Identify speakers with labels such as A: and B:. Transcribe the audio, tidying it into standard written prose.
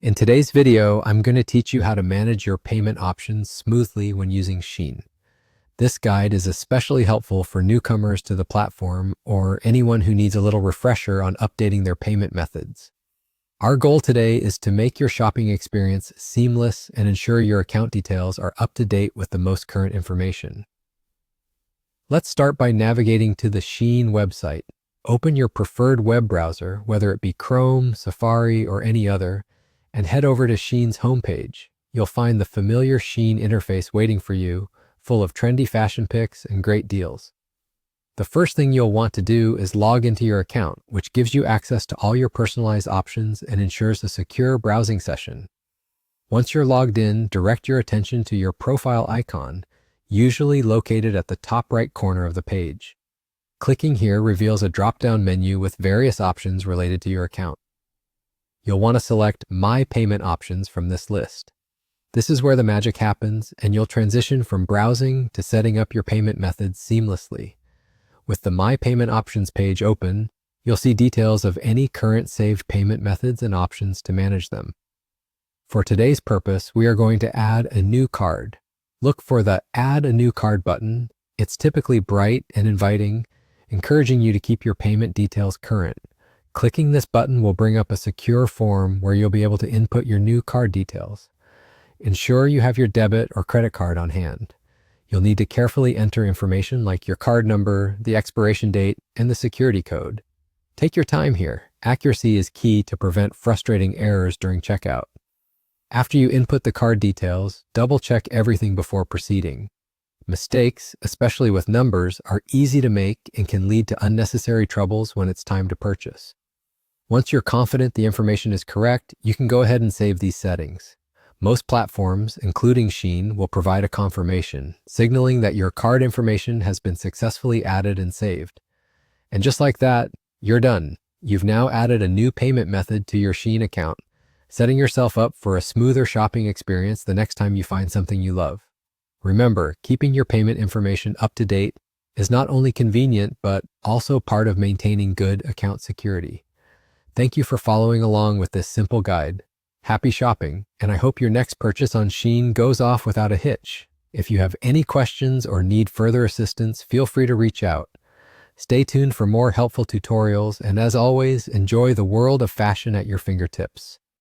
A: In today's video, I'm going to teach you how to manage your payment options smoothly when using Shein. This guide is especially helpful for newcomers to the platform or anyone who needs a little refresher on updating their payment methods. Our goal today is to make your shopping experience seamless and ensure your account details are up to date with the most current information. Let's start by navigating to the Shein website. Open your preferred web browser, whether it be Chrome, Safari, or any other, and head over to Shein's homepage. You'll find the familiar Shein interface waiting for you, full of trendy fashion picks and great deals. The first thing you'll want to do is log into your account, which gives you access to all your personalized options and ensures a secure browsing session. Once you're logged in, direct your attention to your profile icon, usually located at the top right corner of the page. Clicking here reveals a drop-down menu with various options related to your account. You'll want to select My Payment Options from this list. This is where the magic happens, and you'll transition from browsing to setting up your payment methods seamlessly. With the My Payment Options page open, you'll see details of any current saved payment methods and options to manage them. For today's purpose, we are going to add a new card. Look for the Add a New Card button. It's typically bright and inviting, encouraging you to keep your payment details current. Clicking this button will bring up a secure form where you'll be able to input your new card details. Ensure you have your debit or credit card on hand. You'll need to carefully enter information like your card number, the expiration date, and the security code. Take your time here. Accuracy is key to prevent frustrating errors during checkout. After you input the card details, double-check everything before proceeding. Mistakes, especially with numbers, are easy to make and can lead to unnecessary troubles when it's time to purchase. Once you're confident the information is correct, you can go ahead and save these settings. Most platforms, including Shein, will provide a confirmation, signaling that your card information has been successfully added and saved. And just like that, you're done. You've now added a new payment method to your Shein account, setting yourself up for a smoother shopping experience the next time you find something you love. Remember, keeping your payment information up to date is not only convenient, but also part of maintaining good account security. Thank you for following along with this simple guide. Happy shopping, and I hope your next purchase on Shein goes off without a hitch. If you have any questions or need further assistance, feel free to reach out. Stay tuned for more helpful tutorials, and as always, enjoy the world of fashion at your fingertips.